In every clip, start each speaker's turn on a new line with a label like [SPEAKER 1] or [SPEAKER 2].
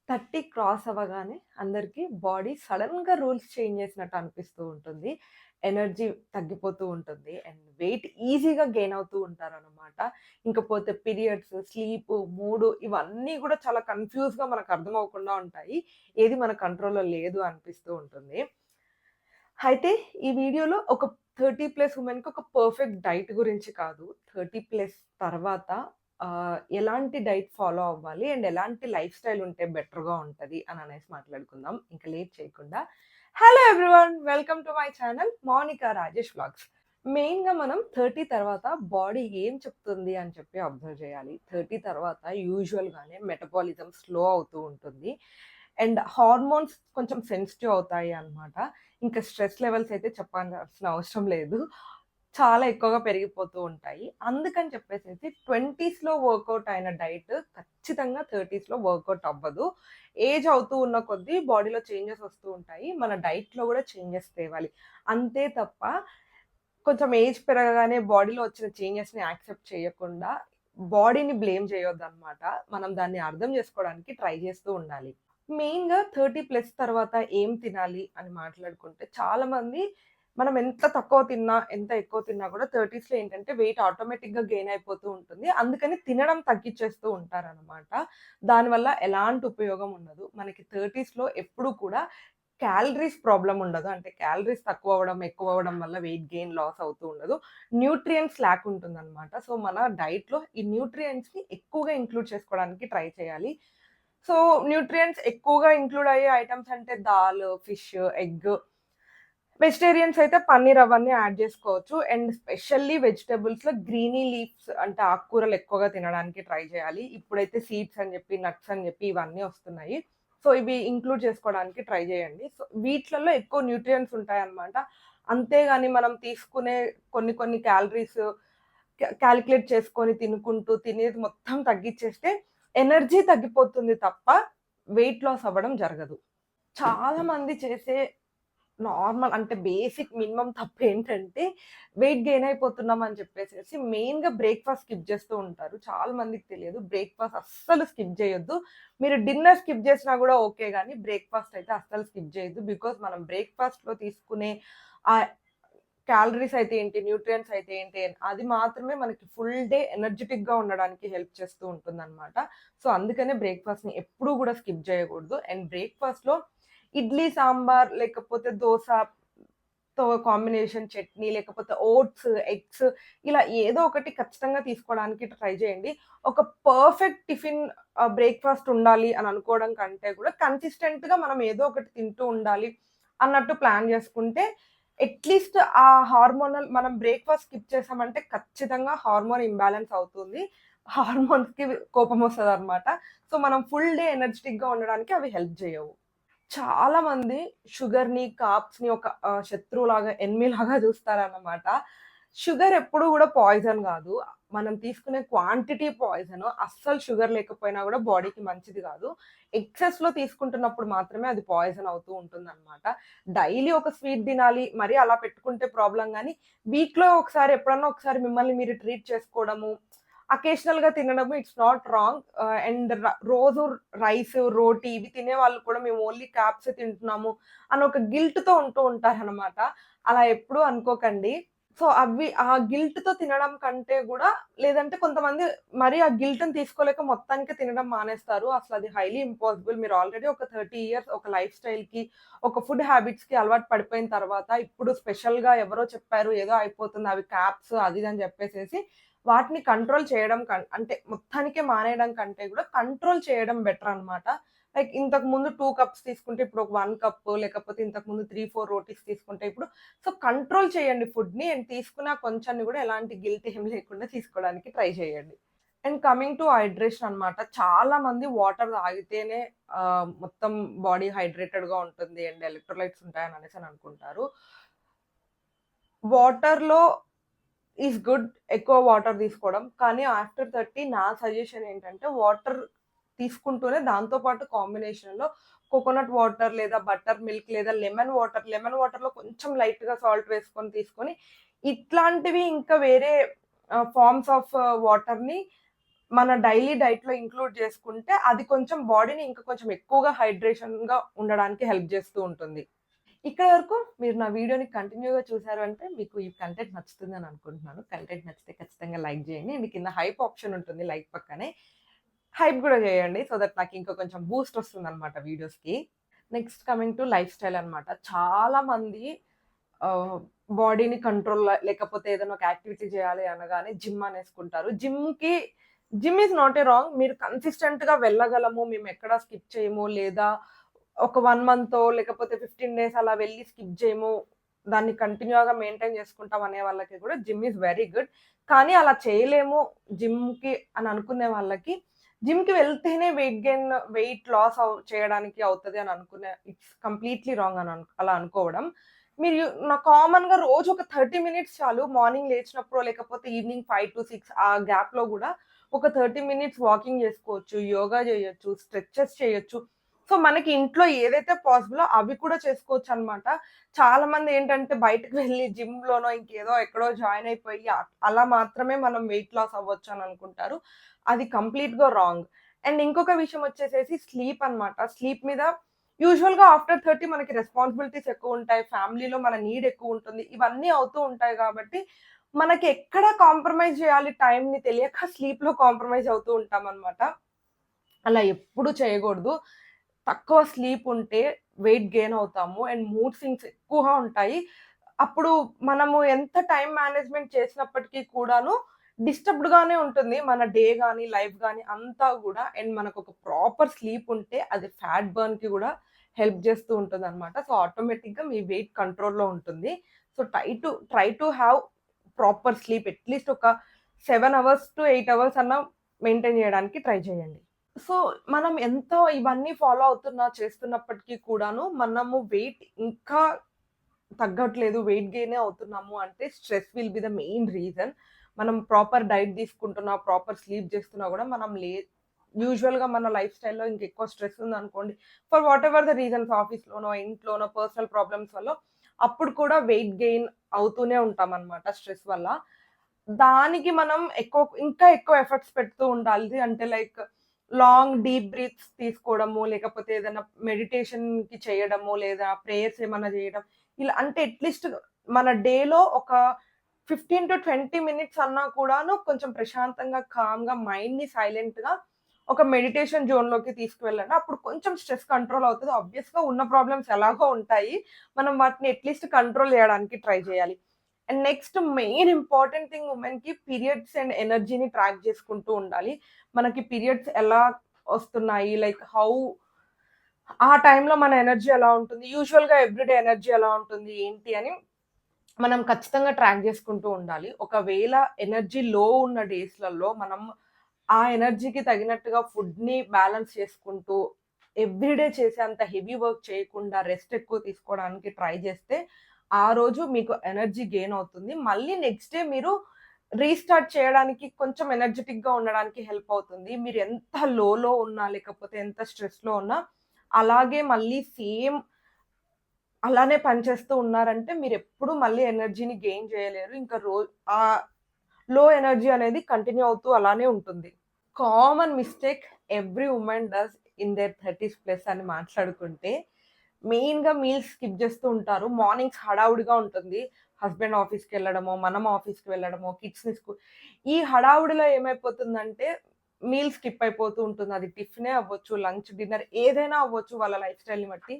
[SPEAKER 1] 30 cross అవ్వగానే అందరికి body సడెన్‌గా రూల్స్ చేంజ్ చేసినట్టు అనిపిస్తూ ఉంటుంది. ఎనర్జీ తగ్గిపోతూ ఉంటుంది. అండ్ వెయిట్ ఈజీగా గెయిన్ అవుతూ ఉంటారనమాట. ఇంకపోతే పీరియడ్స్, స్లీపు, మూడు ఇవన్నీ కూడా చాలా కన్‌ఫ్యూజ్‌గా మనకు అర్థం అవ్వకుండా ఉంటాయి. ఏది మన కంట్రోల్‌లో లేదు అనిపిస్తూ ఉంటుంది. అయితే ఈ వీడియోలో ఒక 30+ వుమెన్‌కి ఒక పర్ఫెక్ట్ డైట్ గురించి కాదు. 30+ తర్వాత ఎలాంటి డైట్ ఫాలో అవ్వాలి అండ్ ఎలాంటి లైఫ్ స్టైల్ ఉంటే బెటర్‌గా ఉంటది అని అనేసి మాట్లాడుకుందాం. ఇంక లేట్ చేయకుండా. Hello everyone! Welcome to my channel Mounika Rajesh vlogs. మెయిన్‌గా మనం 30 తర్వాత బాడీ ఏం చెప్తుంది అని చెప్పి అబ్జర్వ్ చేయాలి. 30 తర్వాత యూజువల్‌గానే మెటబాలిజం స్లో అవుతూ ఉంటుంది. అండ్ హార్మోన్స్ కొంచెం సెన్సిటివ్ అవుతాయి అన్నమాట. ఇంకా స్ట్రెస్ లెవెల్స్ అయితే చెప్పాల్సిన అవసరం లేదు. చాలా ఎక్కువగా పెరిగిపోతూ ఉంటాయి. అందుకని చెప్పేసేసి 20స్‌లో వర్కౌట్ అయిన డైట్ ఖచ్చితంగా 30స్‌లో వర్కౌట్ అవ్వదు. ఏజ్ అవుతూ ఉన్న కొద్దీ బాడీలో చేంజెస్ వస్తూ ఉంటాయి. మన డైట్‌లో గూడా చేంజెస్ తేవాలి. అంతే తప్ప కొంచెం ఏజ్ పెరగగానే బాడీలో వచ్చిన చేంజెస్‌ని యాక్సెప్ట్ చేయకుండా బాడీని బ్లేమ్ చేయొద్దనమాట. మనం దాన్ని అర్థం చేసుకోవడానికి ట్రై చేస్తూ ఉండాలి. మెయిన్‌గా 30+ తర్వాత ఏం తినాలి అని మాట్లాడుకుంటే చాలామంది మనం ఎంత తక్కువ తిన్నా, ఎంత ఎక్కువ తిన్నా కూడా 30స్‌లో ఏంటంటే వెయిట్ ఆటోమేటిక్‌గా గెయిన్ అయిపోతూ ఉంటుంది. అందుకని తినడం తగ్గిచ్చేస్తూ ఉంటారనమాట. దానివల్ల ఎలాంటి ఉపయోగం ఉండదు. మనకి 30స్‌లో ఎప్పుడు కూడా క్యాలరీస్ ప్రాబ్లమ్ ఉండదు. అంటే క్యాలరీస్ తక్కువ అవ్వడం, ఎక్కువ అవ్వడం వల్ల వెయిట్ గెయిన్, లాస్ అవుతూ ఉండదు. న్యూట్రియంట్స్ ల్యాక్ ఉంటుందనమాట. సో, మన డైట్‌లో ఈ న్యూట్రియంట్స్‌ని ఎక్కువగా ఇంక్లూడ్ చేసుకోవడానికి ట్రై చేయాలి. సో, న్యూట్రియంట్స్ ఎక్కువగా ఇంక్లూడ్ అయ్యే ఐటెమ్స్ అంటే దాల్, ఫిష్, ఎగ్. వెజిటేరియన్స్ అయితే పన్నీర్ అవన్నీ యాడ్ జేసుకోవచ్చు. అండ్ స్పెషల్లీ వెజిటబుల్స్‌లో గ్రీనీ లీఫ్స్ అంటే ఆకుకూరలు ఎక్కువగా తినడానికి ట్రై చేయాలి. ఇప్పుడైతే సీడ్స్ అని జెప్పి, నట్స్ అని జెప్పి ఇవన్నీ వస్తున్నాయి. సో, ఇవి ఇంక్లూడ్ చేసుకోవడానికి ట్రై జేయండి. సో, వీటిలలో ఎక్కువ న్యూట్రియంట్స్ ఉంటాయన్నమాట. అంతేగాని మనం తీసుకునే కొన్ని కొన్ని క్యాలరీస్ కాలిక్యులేట్ చేసుకొని తినుకుంటూ తినేది మొత్తం తగ్గిచ్చేస్తే ఎనర్జీ తగ్గిపోతుంది తప్ప వెయిట్ లాస్ అవ్వడం జరగదు. చాలా మంది చేసే నార్మల్ అంటే బేసిక్ మినిమమ్ తప్పేంటంటే వెయిట్ గెయిన్ అయిపోతున్నాం అని చెప్పేసేసి మెయిన్‌గా బ్రేక్‌ఫాస్ట్ స్కిప్ చేస్తూ ఉంటారు. చాలా మందికి తెలియదు. బ్రేక్‌ఫాస్ట్ అస్సలు స్కిప్ చేయొద్దు. మీరు డిన్నర్ స్కిప్ చేసినా కూడా ఓకే గానీ బ్రేక్‌ఫాస్ట్ అయితే అస్సలు స్కిప్ చేయొద్దు. బికాజ్ మనం బ్రేక్‌ఫాస్ట్‌లో తీసుకునే ఆహ్, క్యాలరీస్ అయితే ఏంటి, న్యూట్రియంట్స్ అయితే ఏంటి, అది మాత్రమే మనకి ఫుల్ డే ఎనర్జిటిక్‌గా ఉండడానికి హెల్ప్ చేస్తూ ఉంటుందనమాట. సో, అందుకనే బ్రేక్‌ఫాస్ట్‌ని ఎప్పుడూ గూడా స్కిప్ జేయకూడదు. అండ్ బ్రేక్‌ఫాస్ట్‌లో ఇడ్లీ, సాంబార్ లేకపోతే దోసతో కాంబినేషన్ చట్నీ, లేకపోతే ఓట్స్, ఎగ్స్ ఇలా ఏదో ఒకటి ఖచ్చితంగా తీసుకోవడానికి ట్రై చేయండి. ఒక పర్ఫెక్ట్ టిఫిన్ బ్రేక్‌ఫాస్ట్ ఉండాలి అని అనుకోవడం కంటే కూడా కన్సిస్టెంట్‌గా మనం ఏదో ఒకటి తింటూ ఉండాలి అన్నట్టు ప్లాన్ చేసుకుంటే అట్‌లీస్ట్ ఆ హార్మోనల్ మనం బ్రేక్‌ఫాస్ట్ స్కిప్ చేసామంటే ఖచ్చితంగా హార్మోన్ ఇంబాలెన్స్ అవుతుంది. హార్మోన్స్‌కి కోపమొస్తదనమాట. సో, మనం ఫుల్ డే ఎనర్జిటిక్‌గా ఉండడానికి అవి హెల్ప్ చేయవు. చాలా మంది షుగర్‌ని, కార్బ్స్‌ని ఒక శత్రువులాగా, ఎనిమీలాగా చూస్తారన్నమాట. షుగర్ ఎప్పుడు గూడా పాయిజన్ గాదు. మనం తీసుకునే క్వాంటిటీ పాయిజను. అస్సలు షుగర్ లేకపోయినా గూడా బాడీకి మంచిది గాదు. ఎక్సెస్‌లో తీసుకుంటున్నప్పుడు మాత్రమే అది పాయిజన్ అవుతూ ఉంటుందన్నమాట. డైలీ ఒక స్వీట్ తినాలి, మరీ అలా పెట్టుకుంటే ప్రాబ్లమ్ గానీ, వీక్‌లో ఒకసారి ఎప్పుడన్నా ఒకసారి మిమ్మల్ని మీరు ట్రీట్ చేసుకోవడము, అకేషనల్‌గా తినడము ఇట్స్ నాట్ రాంగ్. అండ్ రోజు రైస్, రోటీ ఇవి తినేవాళ్ళు కూడా మేము ఓన్లీ కార్బ్సే తింటున్నాము అని ఒక గిల్ట్‌తో ఉంటూ ఉంటారనమాట. అలా ఎప్పుడూ అనుకోకండి. సో, అవి ఆ గిల్ట్‌తో తినడం కంటే గూడా లేదంటే కొంతమంది మరి ఆ గిల్ట్‌ని తీసుకోలేక మొత్తానికే తినడం మానేస్తారు. అసలది హైలీ ఇంపాసిబుల్. మీరు ఆల్రెడీ ఒక 30 ఇయర్స్ ఒక లైఫ్ స్టైల్‌కి, ఒక ఫుడ్ హ్యాబిట్స్‌కి అలవాటు పడిపోయిన తర్వాత ఇప్పుడు స్పెషల్‌గా ఎవరో చెప్పారు, ఏదో అయిపోతుంది అవి క్యాప్స్ అది ఇది అని చెప్పేసేసి వాటిని కంట్రోల్ చేయడం అంటే మొత్తానికే మానేయడం కంటే గూడా కంట్రోల్ చేయడం బెటర్ అన్నమాట. లైక్ ఇంతకుముందు 2 కప్స్ తీసుకుంటే ఇప్పుడు ఒక 1 కప్ లేకపోతే ఇంతకుముందు 3, 4 రోటీస్ తీసుకుంటే ఇప్పుడు సో, కంట్రోల్ చేయండి ఫుడ్‌ని. అండ్ తీసుకున్న కొంచాన్ని గూడా ఎలాంటి గిల్ట్ ఏమి లేకుండా తీసుకోవడానికి ట్రై చేయండి. అండ్ కమింగ్ టు హైడ్రేషన్ అన్నమాట. చాలా మంది వాటర్ తాగితేనే మొత్తం బాడీ హైడ్రేటెడ్‌గా ఉంటుంది అండ్ ఎలక్ట్రోలైట్స్ ఉంటాయని అనేసి అనుకుంటారు. వాటర్‌లో ఈస్ గుడ్. ఎక్కువ వాటర్ తీసుకోవడం. కానీ ఆఫ్టర్ 30 నా సజెషన్ ఏంటంటే వాటర్ తీసుకుంటూనే దాంతో పాటు కాంబినేషన్‌లో కోకోనట్ వాటర్ లేదా బటర్ మిల్క్ లేదా లెమన్ వాటర్, లెమన్ వాటర్‌లో కొంచెం లైట్‌గా సాల్ట్ వేసుకొని తీసుకొని ఇట్లాంటివి ఇంకా వేరే ఫార్మ్స్ ఆఫ్ వాటర్‌ని మన డైలీ డైట్‌లో ఇంక్లూడ్ చేసుకుంటే అది కొంచెం బాడీని ఇంకా కొంచెం ఎక్కువగా హైడ్రేషన్‌గా ఉండడానికి హెల్ప్ చేస్తూ ఉంటుంది. ఇక్కడి వరకు మీరు నా వీడియోని కంటిన్యూ‌గా చూసారు అంటే మీకు ఈ కంటెంట్ నచ్చుతుందని అనుకుంటున్నాను. కంటెంట్ నచ్చితే ఖచ్చితంగా లైక్ చేయండి. అండ్ కింద హైప్ ఆప్షన్ ఉంటుంది లైక్ పక్కనే. హైప్ గూడా చేయండి. సో దట్ నాకు ఇంకా కొంచెం బూస్ట్ వస్తుందన్నమాట వీడియోస్‌కి. Next coming to life style అన్నమాట. చాలా మంది ఆహ్, బాడీని కంట్రోల్‌లో లేకపోతే ఏదైనా ఒక యాక్టివిటీ చేయాలి అనగానే జిమ్ అనేసుకుంటారు. Gym is not a wrong. మీరు కన్సిస్టెంట్‌గా వెళ్ళగలము. మేమెక్కడ స్కిప్ చేయము. లేదా ఒక 1 మంతో లేకపోతే 15 డేస్ అలా వెళ్లి స్కిప్ జేయము. దాన్ని కంటిన్యూ‌గా మెయింటైన్ చేసుకుంటాం అనే వాళ్ళకి కూడా జిమ్ ఈస్ వెరీ గుడ్. కానీ అలా చేయలేము జిమ్‌కి అని అనుకునే వాళ్ళకి జిమ్‌కి వెళ్తేనే వెయిట్ లాస్ చేయడానికి అవుతది అని అనుకునే ఇట్స్ కంప్లీట్‌లీ రాంగ్ అని అలా అనుకోవడం. మీరు కామన్‌గా రోజు ఒక 30 మినిట్స్ చాలు. మార్నింగ్ లేచినప్పుడో లేకపోతే ఈవినింగ్ 5-6 ఆ గ్యాప్‌లో గూడా ఒక 30 మినిట్స్ వాకింగ్ జేసుకోవచ్చు. యోగా జేయొచ్చు. స్ట్రెచెస్ చేయొచ్చు. సో, మనకి ఇంట్లో ఏదైతే పాసిబులో అవి కూడా చేసుకోవచ్చనమాట. చాలామంది ఏంటంటే బయటకి వెళ్లి జిమ్‌లోనో ఇంకేదో ఎక్కడో జాయిన్ అయిపోయి అలా మాత్రమే మనం వెయిట్ లాస్ అవ్వచ్చు అని అనుకుంటారు. అది కంప్లీట్‌గా రాంగ్. అండ్ ఇంకొక విషయం వచ్చేసేసి స్లీప్ అన్నమాట. స్లీప్ మీద యూజువల్‌గా ఆఫ్టర్ 30 మనకి రెస్పాన్సిబిలిటీస్ ఎక్కువుంటాయి. ఫ్యామిలీలో మన నీడ్ ఎక్కువుంటుంది. ఇవన్నీ అవుతూ ఉంటాయి గాబట్టి, మనకి ఎక్కడ కాంప్రమైజ్ జేయాలి టైమ్‌ని తెలియక స్లీప్‌లో కాంప్రమైజ్ అవుతూ ఉంటామనమాట. అలా ఎప్పుడు చేయగూడదు. తక్కువ స్లీప్ ఉంటే వెయిట్ గెయిన్ అవుతాము. అండ్ మూడ్ స్వింగ్స్ ఎక్కువగా ఉంటాయి. అప్పుడు మనము ఎంత టైమ్ మేనేజ్‌మెంట్ చేసినప్పటికీ కూడాను డిస్టర్బ్డ్‌గానే ఉంటుంది. మన డే గాని, లైఫ్ గాని అంతా గూడా. అండ్ మనకొక ప్రాపర్ స్లీప్ ఉంటే అది ఫ్యాట్ బర్న్‌కి గూడా హెల్ప్ జేస్తూ ఉంటుందనమాట. సో, ఆటోమేటిక్‌గా మీ వెయిట్ కంట్రోల్‌లో ఉంటుంది. So, try to have proper sleep at least ఒక 7 అవర్స్ టు 8 అవర్స్ అన్నా మెయింటైన్ జేయడానికి ట్రై చేయండి. సో, మనం ఎంతో ఇవన్నీ ఫాలో చేస్తున్నప్పటికి కూడాను మనము వెయిట్ ఇంకా తగ్గట్లేదు. వెయిట్ గెయినే అవుతున్నాము అంటే stress will be the main reason. మనం ప్రాపర్ డైట్ తీసుకుంటున్నా, ప్రాపర్ స్లీప్ చేస్తున్నా గూడా మనం యూజువల్‌గా మన లైఫ్ స్టైల్‌లో ఇంకెక్కువ స్ట్రెస్ ఉందనుకోండి. ఫర్ వాటెవర్ ద రీజన్స్ ఆఫీస్‌లోనో, ఇంట్లోనో పర్సనల్ ప్రాబ్లమ్స్ వల్లో అప్పుడు కూడా వెయిట్ గెయిన్ అవుతూనే ఉంటామనమాట స్ట్రెస్ వల్ల. దానికి మనం ఇంకా ఎక్కువ ఎఫర్ట్స్ పెడుతూ ఉండాలి. అంటే లైక్ లాంగ్ డీప్ బ్రీత్స్ తీసుకోవడము, లేకపోతే ఏదైనా మెడిటేషన్‌కి చేయడము, లేదా ప్రేయర్స్ ఏమన్నా జేయడం. ఇలా అంటే అట్‌లీస్ట్ మన డేలో ఒక 15-20 మినిట్స్ అన్నా కూడాను కొంచెం ప్రశాంతంగా, కామ్‌గా మైండ్‌ని సైలెంట్‌గా ఒక మెడిటేషన్ జోన్‌లోకి తీసుకువెళ్ళండి. అప్పుడు కొంచెం స్ట్రెస్ కంట్రోల్ అవుతది. ఆబ్వియస్‌గా ఉన్న ప్రాబ్లమ్స్ ఎలాగో ఉంటాయి. మనం వాటిని అట్‌లీస్ట్ కంట్రోల్ జేయడానికి ట్రై జేయాలి. And next main important thing వుమెన్‌కి పీరియడ్స్ అండ్ ఎనర్జీని ట్రాక్ చేసుకుంటూ ఉండాలి. మనకి పీరియడ్స్ ఎలా వస్తున్నాయి? లైక్ ఆ టైంలో మన ఎనర్జీ ఎలా ఉంటుంది? యూజువల్‌గా ఎవ్రీడే ఎనర్జీ ఎలా ఉంటుంది? ఏంటి అని మనం ఖచ్చితంగా ట్రాక్ చేసుకుంటూ ఉండాలి. ఒకవేళ ఎనర్జీ లో ఉన్న డేస్‌లలో మనం ఆ ఎనర్జీకి తగినట్టుగా ఫుడ్‌ని బ్యాలెన్స్ చేసుకుంటూ ఎవ్రీడే చేసేంత హెవీ వర్క్ చేయకుండా రెస్ట్ ఎక్కువ తీసుకోవడానికి ట్రై చేస్తే ఆ రోజు మీకు ఎనర్జీ గెయిన్ అవుతుంది. మళ్ళీ నెక్స్ట్ డే మీరు రీస్టార్ట్ చేయడానికి కొంచెం ఎనర్జిటిక్‌గా ఉండడానికి హెల్ప్ అవుతుంది. మీరు ఎంత లోలో ఉన్నా లేకపోతే ఎంత స్ట్రెస్‌లో ఉన్నా అలాగే మళ్ళీ సేమ్ అలానే పనిచేస్తూ ఉన్నారంటే మీరెప్పుడు మళ్ళీ ఎనర్జీని గెయిన్ చేయలేరు. ఇంకా ఆహ్, లో ఎనర్జీ అనేది కంటిన్యూ అవుతూ అలానే ఉంటుంది. Common mistake every woman does in their 30స్ ప్లస్ అని మాట్లాడుకుంటే, మెయిన్‌గా మీల్స్ స్కిప్ జేస్తూ ఉంటారు. మార్నింగ్స్ హడావుడిగా ఉంటుంది. హస్బెండ్ ఆఫీస్‌కెళ్ళడమో, మనం ఆఫీస్‌కి వెళ్ళడమో, కిడ్స్‌ని ఈ హడావుడిలో ఏమైపోతుందంటే మీల్ స్కిప్ అయిపోతూ ఉంటుంది. అది టిఫినే అవ్వచ్చు, లంచ్, డిన్నర్ ఏదైనా అవ్వచ్చు వాళ్ళ లైఫ్ స్టైల్‌ని బట్టి.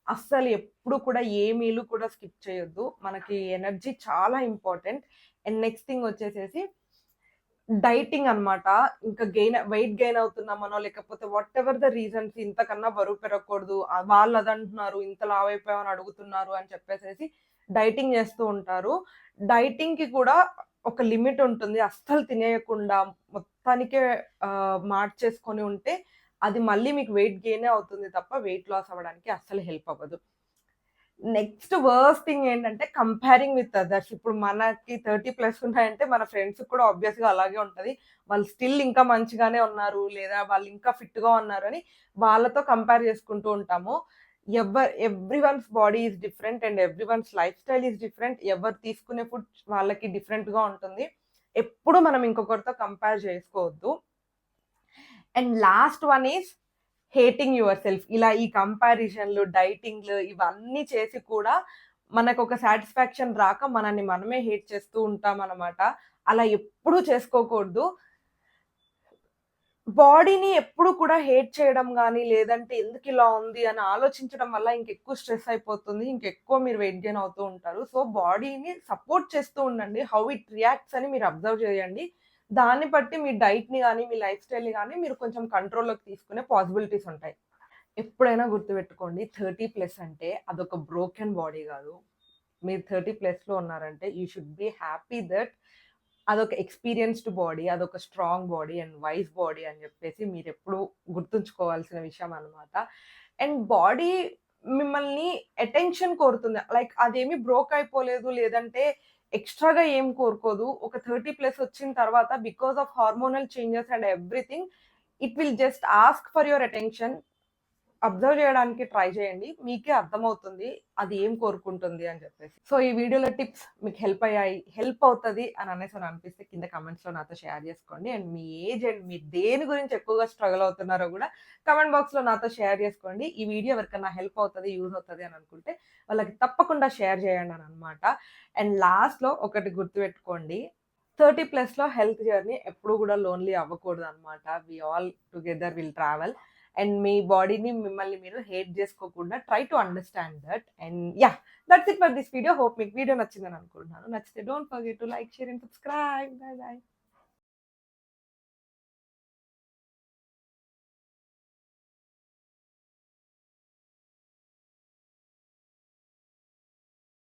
[SPEAKER 1] అస్సలు ఎప్పుడు కూడా ఏ మీల్ కూడా స్కిప్ చేయొద్దు. మనకి ఎనర్జీ చాలా ఇంపార్టెంట్. అండ్ నెక్స్ట్ థింగ్ వచ్చేసేసి డైటింగ్ అన్నమాట. ఇంకా వెయిట్ గెయిన్ అవుతున్నామనో, లేకపోతే వాటెవర్ ద రీజన్స్ ఇంతకన్నా బరువు పెరగకూడదు. వాళ్ళు అదంటున్నారు, ఇంత లావైపోయావని అడుగుతున్నారు అని చెప్పేసేసి డైటింగ్ చేస్తూ ఉంటారు. డైటింగ్‌కి కూడా ఒక లిమిట్ ఉంటుంది. అస్సలు తినేయకుండా మొత్తానికే మార్చేసుకొని ఉంటే అది మళ్ళీ మీకు వెయిట్ గెయినే అవుతుంది తప్ప వెయిట్ లాస్ అవ్వడానికి అస్సలు హెల్ప్ అవ్వదు. నెక్స్ట్ వర్స్ట్ థింగ్ ఏంటంటే కంపేరింగ్ విత్ అదర్స్. ఇప్పుడు మనకి 30 ప్లస్ ఉన్నాయంటే మన ఫ్రెండ్స్‌కి కూడా ఆబ్వియస్‌గా అలాగే ఉంటది. వాళ్ళు స్టిల్ ఇంకా మంచిగానే ఉన్నారు. లేదా వాళ్ళు ఇంకా ఫిట్‌గా ఉన్నారని వాళ్ళతో కంపేర్ చేసుకుంటూ ఉంటాము. Everyone's body is different and everyone's life style is different. ఎవరు తీసుకునే ఫుడ్ వాళ్ళకి డిఫరెంట్‌గా ఉంటుంది. ఎప్పుడు మనం ఇంకొకరితో కంపేర్ చేసుకోవద్దు. And last one is hating your self. ఇలా ఈ కంపారిజన్‌లు, డైటింగ్‌లు ఇవన్నీ చేసి కూడా మనకొక సాటిస్ఫాక్షన్ రాక మనల్ని మనమే హేట్ చేస్తూ ఉంటామనమాట. అలా ఎప్పుడూ చేసుకోకూడదు. బాడీని ఎప్పుడు కూడా హేట్ చేయడం గాని, లేదంటే ఎందుకిలా ఉంది అని ఆలోచించడం వల్ల ఇంకెక్కువ స్ట్రెస్ అయిపోతుంది. ఇంకెక్కువ మీరు వెయిట్ గెయిన్ అవుతూ ఉంటారు. సో, బాడీని సపోర్ట్ చేస్తూ ఉండండి. హౌ ఇట్ రియాక్ట్స్ అని మీరు అబ్జర్వ్ చేయండి. దాన్ని బట్టి మీ డైట్‌ని గాని, మీ లైఫ్ స్టైల్‌ని గాని మీరు కొంచెం కంట్రోల్‌లోకి తీసుకునే పాసిబిలిటీస్ ఉంటాయి. ఎప్పుడైనా గుర్తుపెట్టుకోండి 30+ అంటే అదొక బ్రోకెన్ బాడీ గాదు. మీరు 30+లో ఉన్నారంటే you should be happy that అదొక ఎక్స్‌పీరియన్స్‌డ్ బాడీ, అదొక strong body and wise body అని జెప్పేసి మీరెప్పుడూ గుర్తుంచుకోవాల్సిన విషయం అన్నమాట. అండ్ బాడీ మిమ్మల్ని అటెన్షన్ కోరుతుంది. లైక్ అదేమి బ్రోక్ అయిపోలేదు, లేదంటే ఎక్స్‌ట్రా‌గా ఏం కోరుకోదు. ఒక 30+ వచ్చిన తర్వాత because of hormonal changes and everything it will just ask for your attention. Observe చేయడానికి ట్రై చేయండి. మీకే అర్థమవుతుంది. అది ఏం కోరుకుంటుంది అని చెప్పేసి. సో, ఈ వీడియోలో టిప్స్ మీకు హెల్ప్ అవుతది అని అనేసి అనిపిస్తే కింద కామెంట్స్‌లో నాతో షేర్ చేసుకోండి. అండ్ మీ ఏజ్ అండ్ మీరు దేని గురించి ఎక్కువగా స్ట్రగల్ అవుతున్నారో గూడా కామెంట్ బాక్స్‌లో నాతో షేర్ చేసుకోండి. ఈ వీడియో ఎవరికన్నా హెల్ప్ అవుతది, యూజ్ అవుతది అని అనుకుంటే వాళ్ళకి తప్పకుండా షేర్ చేయండి అని అనమాట. అండ్ లాస్ట్‌లో ఒకటి గుర్తుపెట్టుకోండి. 30+లో హెల్త్ జర్నీ ఎప్పుడు గూడా లోన్లీ అవ్వకూడదనమాట. We all together will travel. And మీ బాడీని మిమ్మల్ని మీరు హేట్ జేసుకోకుండా try to understand that. And yeah! That's it for this video. Hope మీకు వీడియో నచ్చిందని అనుకుంటున్నాను. నచ్చితే don't forget to like, share and subscribe. Bye by.